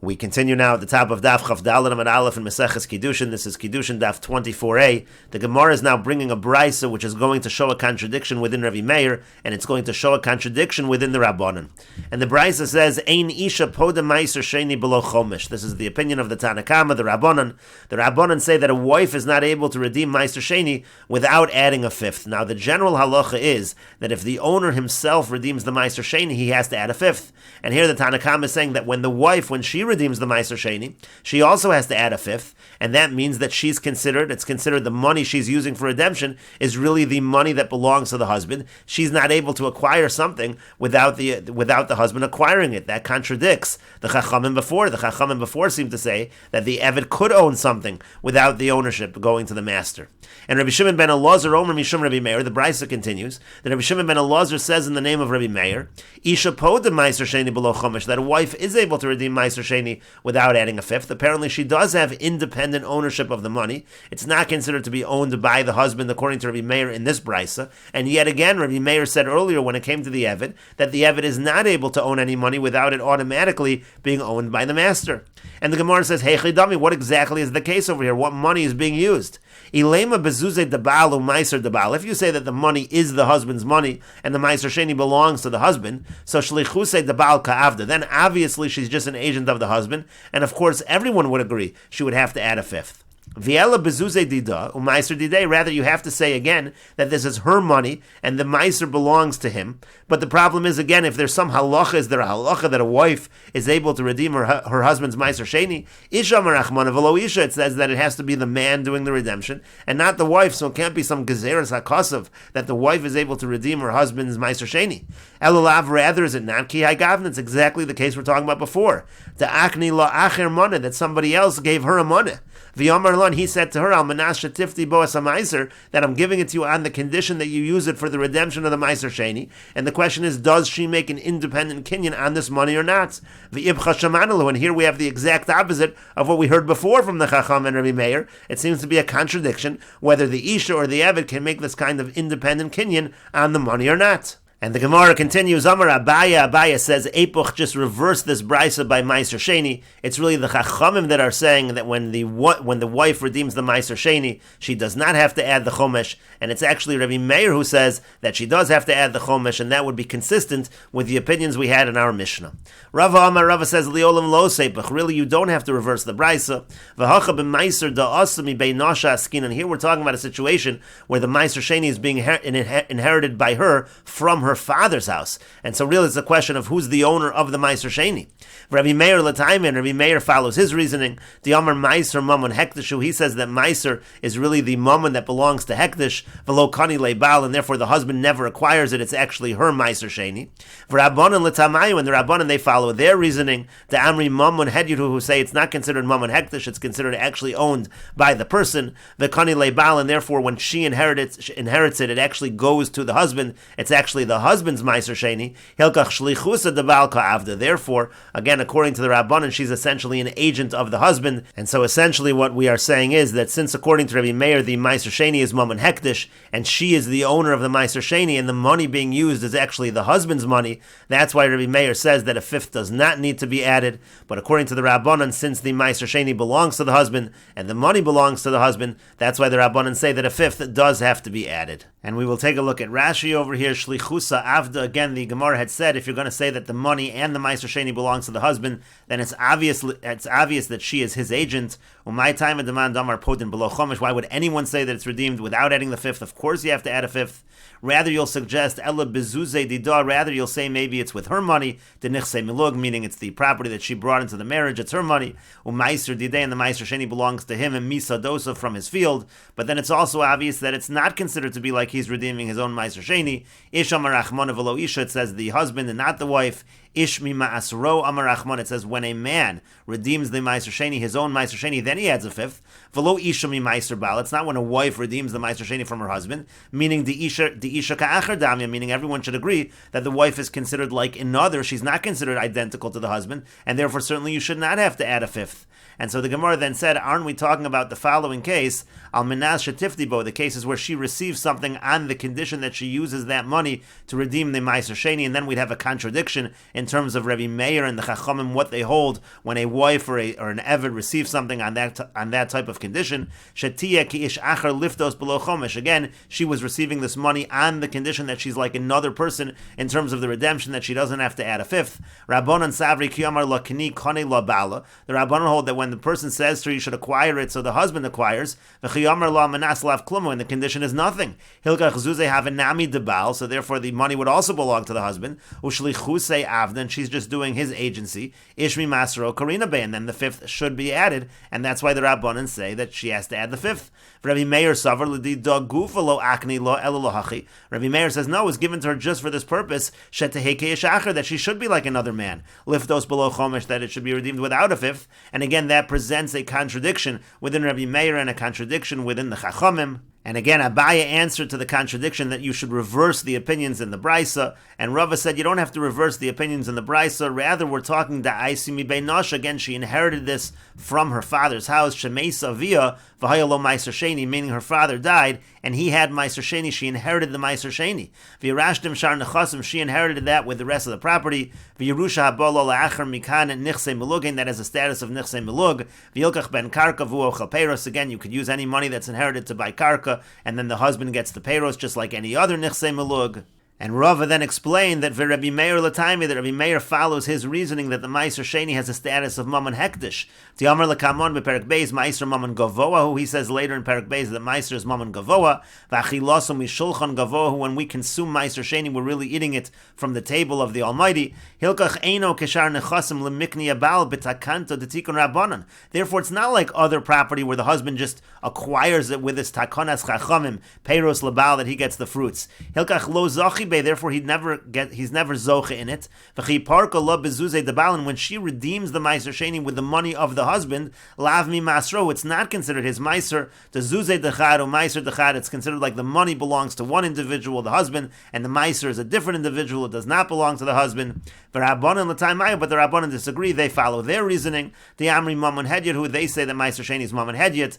We continue now at the top of Daf Chaf Daled Amud Aleph in Meseches Kiddushin. This is Kiddushin Daf 24a. The Gemara is now bringing a brisa which is going to show a contradiction within Rabbi Meir, and it's going to show a contradiction within the Rabbanan. And the brisa says, Ein isha poda meiser sheni below chomish. This is the opinion of the Tanakama, the Rabbanan. The Rabbanan say that a wife is not able to redeem meiser sheni without adding a fifth. Now the general halacha is that if the owner himself redeems the meiser sheni, he has to add a fifth. And here the Tanakama is saying that when the wife, when she redeems the meiser sheni, she also has to add a fifth, and that means that it's considered the money she's using for redemption is really the money that belongs to the husband. She's not able to acquire something without the husband acquiring it. That contradicts the Chachamim before. The Chachamim before seemed to say that the Eved could own something without the ownership going to the master. And Rabbi Shimon ben Elazar Omer Mishum Rabbi Meir, the brisa continues, that Rabbi Shimon ben Elazar says in the name of Rabbi Meir, Isha poda meiser sheni below chomish, that a wife is able to redeem meiser sheni without adding a fifth. Apparently she does have independent ownership of the money. It's not considered to be owned by the husband according to Rabbi Meir in this brisa. And yet again, Rabbi Meir said earlier when it came to the Eved, that the Eved is not able to own any money without it automatically being owned by the master. And the Gemara says, Hey Chidami, what exactly is the case over here? What money is being used? Ilema bezuze debal umaiser debal. If you say that the money is the husband's money and the meiser sheni belongs to the husband, so shlichuse debal ka'avda, then obviously she's just an agent of the husband, and of course everyone would agree she would have to add a fifth. Viela bezuze dida umaiser didei. Rather, you have to say again that this is her money and the meiser belongs to him. But the problem is, again, if there's some halacha, is there a halacha that a wife is able to redeem her husband's meiser sheni? Isha marachmana v'lo isha. It says that it has to be the man doing the redemption and not the wife. So it can't be some gezeres hakasav that the wife is able to redeem her husband's meiser sheni. Elulav, rather, is it not ki hagavna? It's exactly the case we're talking about before. The akni la acher money, that somebody else gave her a money. V'yomar lan, he said to her, Al manash shetifti bo as a meiser, that I'm giving it to you on the condition that you use it for the redemption of the meiser sheni. And the question is, does she make an independent kinyan on this money or not? V'ibcha shamanalu, and here we have the exact opposite of what we heard before from the Chacham and Rabbi Meir. It seems to be a contradiction whether the Isha or the Eved can make this kind of independent kinyan on the money or not. And the Gemara continues, Amar Abaya says, Epoch, just reverse this brisa by Meiser Sheni. It's really the Chachamim that are saying that when the wife redeems the Meiser Sheni, she does not have to add the Chomesh. And it's actually Rabbi Meir who says that she does have to add the Chomesh, and that would be consistent with the opinions we had in our Mishnah. Rava says, Liolam lo sepach. Really, you don't have to reverse the brisa. V'hacha b'Meiser da'asami be'nosha askin. And here we're talking about a situation where the Meiser Sheni is being inherited by her from her father's house. And so really it's a question of who's the owner of the Meiser Sheni. Rabbi Meir Lataiman, Rabbi Meir follows his reasoning. The Amar Meiser Mammon Hekdishu, he says that Meiser is really the Mammon that belongs to Hekdish, V'lo Kani Leibal, and therefore the husband never acquires it, it's actually her Meiser Sheni. V'Rabbanan Latamayu, and the Rabbanan, they follow their reasoning. The Amri Mammon Hedyidu, who say it's not considered Mammon Hekdish, it's considered actually owned by the person, the Kani Leibal, and therefore when she inherits it, it actually goes to the husband, it's actually the husband's Meiser Sheni. Hilkach Shlichusa Debal Ka'avda. Therefore, again, according to the Rabbanan, she's essentially an agent of the husband. And so essentially what we are saying is that since according to Rabbi Meir, the Meiser Sheni is Mammon Hekdish, and she is the owner of the Meiser Sheni, and the money being used is actually the husband's money, that's why Rabbi Meir says that a fifth does not need to be added. But according to the Rabbanan, since the Meiser Sheni belongs to the husband, and the money belongs to the husband, that's why the Rabbanan say that a fifth does have to be added. And we will take a look at Rashi over here, Shlichusa Avda. Again, the Gemara had said if you're going to say that the money and the Meiser Sheni belongs to the husband, then it's obvious that she is his agent. Umay time and demand damar podin below chomish. Why would anyone say that it's redeemed without adding the fifth? Of course you have to add a fifth. Rather, you'll suggest ella bezuze dida. Rather, you'll say maybe it's with her money. Denichse milug, meaning it's the property that she brought into the marriage. It's her money. Umaiser dide, and the Meiser Sheni belongs to him, and misa dosa from his field. But then it's also obvious that it's not considered to be like he's redeeming his own Meiser Sheni. Isha marachmana v'lo isha. It says the husband and not the wife. Ishmi ma'asro amarachman. It says when a man redeems the Meiser Sheni, his own Meiser Sheni, then he adds a fifth. V'lo isha mi Meiser bal. It's not when a wife redeems the Meiser Sheni from her husband, meaning the isha ka'acher damya, meaning everyone should agree that the wife is considered like another. She's not considered identical to the husband, and therefore certainly you should not have to add a fifth. And so the Gemara then said, aren't we talking about the following case, al menas shetiftibo, the cases where she receives something on the condition that she uses that money to redeem the Meiser Sheni, and then we'd have a contradiction in in terms of Rabbi Meir and the Chachamim, what they hold when a wife or an Eved receives something on that type of condition. Shetiyah ki ish achar liftos below chomesh. Again, she was receiving this money on the condition that she's like another person in terms of the redemption, that she doesn't have to add a fifth. Rabbanan savri kiyamar la kini kane la bala. The Rabbanan hold that when the person says to her, you should acquire it, so the husband acquires. V'chiyamar la manas lav klumo, and the condition is nothing. Hilkach zuzeh have a nami debal, so therefore the money would also belong to the husband. Ushlichusei avdan, she's just doing his agency. Ishmi masro karina be, and then the fifth should be added, and that's why the Rabbanan say that she has to add the fifth. Rabbi Meir savar l'di dog gufa lo akni lo elo lo hachi. Rabbi Meir says no, it was given to her just for this purpose, that she should be like another man. Liftos below chomesh, that it should be redeemed without a fifth. And again, that presents a contradiction within Rabbi Meir and a contradiction within the Chachamim. And again, Abaye answered to the contradiction that you should reverse the opinions in the Brisa, and Rava said you don't have to reverse the opinions in the Brisa, rather we're talking da'aisi mi beinosh. Again, she inherited this from her father's house, shemeisa via v'haya lo meiser sheni, meaning her father died, and he had meiser sheni, she inherited the meiser sheni. V'yirashtim shar nechasim, she inherited that with the rest of the property. V'yirusha habolo la'achar mikan nichse melugin, that has a status of nichse melug. V'yilkach ben karka v'u ochel peiros, again, you could use any money that's inherited to buy karka, and then the husband gets the peiros just like any other nichse melug. And Rava then explained that Rabbi Meir Latami, that Rabbi Meir follows his reasoning that the Meiser Sheni has a status of Mammon Hektish. Tiamar Lakamon bePerak Beis Meiser Mammon Gavoa, who he says later in Perak Beis that Meiser is Mammon Gavoa. V'achilosum mishulchan Gavoa, who when we consume Meiser Sheni, we're really eating it from the table of the Almighty. Hilkach Eino Keshar Nechasim Lemikni Abal B'Takanto D'Tikun Rabbanan. Therefore, it's not like other property where the husband just acquires it with his Takonas Chachamim, Peiros Labal, that he gets the fruits. Hilkach Lo Zachi, therefore he's never zoche in it. And when she redeems the Meiser Sheni with the money of the husband, lav mi masro, it's not considered his Meiser. The Zuzei dechad or Meiser dechad, it's considered like the money belongs to one individual, the husband, and the Meiser is a different individual, it does not belong to the husband. But the Rabbanan disagree, they follow their reasoning. The Amri Mammon Hedyot, who they say that Meiser Sheni is Mammon Hedyot,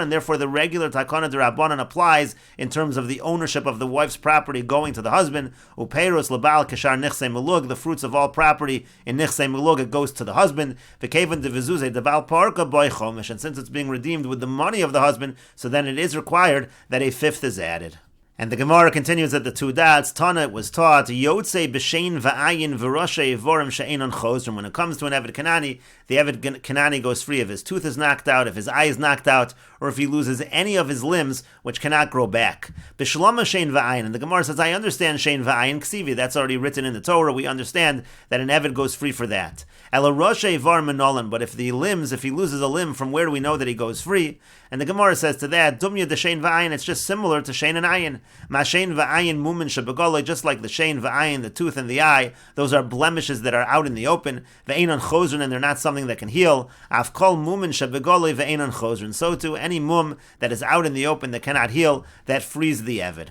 and therefore the regular Takana de Rabbanan applies in terms of the ownership of the wife's property going to the husband. Upeiros labal kashar nichse melug, the fruits of all property in nichse melug, it goes to the husband. V'kevan devizuze debal parka boy chomesh, and since it's being redeemed with the money of the husband, so then it is required that a fifth is added. And the Gemara continues at the two dots. Tana, it was taught, Yotze b'shein v'ayin v'roshe vorim she'enon chozrim. When it comes to an Eved Kanani, the Eved Kanani goes free if his tooth is knocked out, if his eye is knocked out, or if he loses any of his limbs which cannot grow back. B'shlama shein v'ayin. And the Gemara says, I understand shein v'ayin ksivi. That's already written in the Torah. We understand that an Eved goes free for that. Ela roshe var menolan. But if he loses a limb, from where do we know that he goes free? And the Gemara says to that, Dumya de shein v'ayin, it's just similar to shein and ayin. Mashein v'ayin mumin shebegolei, just like the shein v'ayin, the tooth and the eye, those are blemishes that are out in the open. Ve'enon chozrin, and they're not something that can heal. Afkol mumin shebegolei ve'enon chozrin. So too, any mum that is out in the open that cannot heal, that frees the Eved.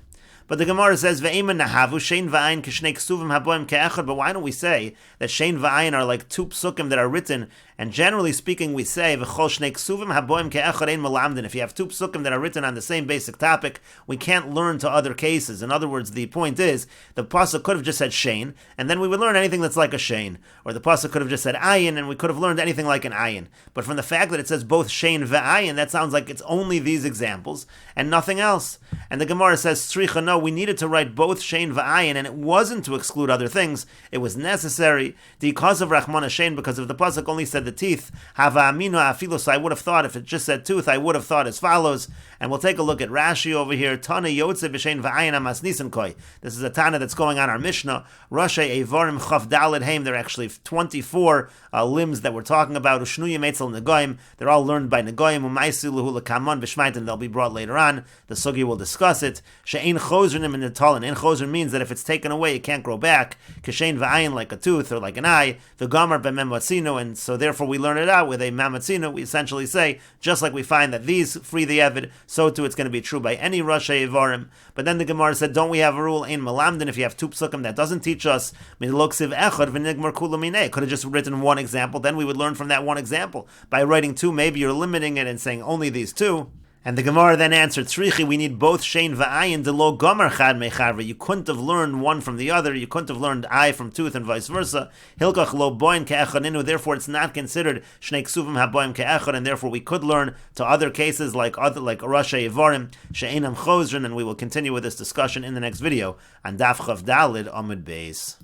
But the Gemara says, Ve'eman nahavu shein v'ayin kishnei ksuvim haboim ke'echad. But why don't we say that shein v'ayin are like two psukim that are written? And generally speaking, we say, V'chol shnei ksuvim haboim ke'echad ein malamdin. If you have two psukim that are written on the same basic topic, we can't learn to other cases. In other words, the point is, the pasuk could have just said shein, and then we would learn anything that's like a shein. Or the pasuk could have just said ayin, and we could have learned anything like an ayin. But from the fact that it says both shein ve'ayin, that sounds like it's only these examples, and nothing else. And the Gemara says, Tzricha, no, we needed to write both shein ve'ayin, and it wasn't to exclude other things. It was necessary, because of Rachmana shein, because if the pasuk only said the teeth, hava aminu afilos, I would have thought, if it just said tooth, I would have thought as follows. And we'll take a look at Rashi over here. Tana yotze b'shein v'ayin amas nisan koi. This is a Tana that's going on our Mishnah. Rashi evarim chaf daled heim. There are actually 24 limbs that we're talking about. Ushnuyim etzel negoyim. They're all learned by negoyim. Umaisi luhu lekamon b'shmait, and they'll be brought later on. The sugi will discuss it. She'ein chozrinim in the talin. Ein chozrin means that if it's taken away, it can't grow back. Kishein v'ayin, like a tooth or like an eye. The gomer b'mematzino, and so therefore we learn it out with a mamatzino. We essentially say, just like we find that these free the Eved, so too it's going to be true by any Rashi Evarim. But then the Gemara said, don't we have a rule, Ein Malamdin, if you have two psukim, that doesn't teach us, could have just written one example, then we would learn from that one example. By writing two, maybe you're limiting it and saying only these two. And the Gemara then answered, Tzrichi, we need both Shein va'ayin de lo gomer chad mecharva. You couldn't have learned one from the other. You couldn't have learned eye from tooth and vice versa. Hilkach lo boin ke'echad inu. Therefore, it's not considered Shnei Ksuvim haboim ke'echad, and therefore we could learn to other cases like Rasha Yevarim, She'enam Chozrin, and we will continue with this discussion in the next video on Daf Chavdalid Amud Beis.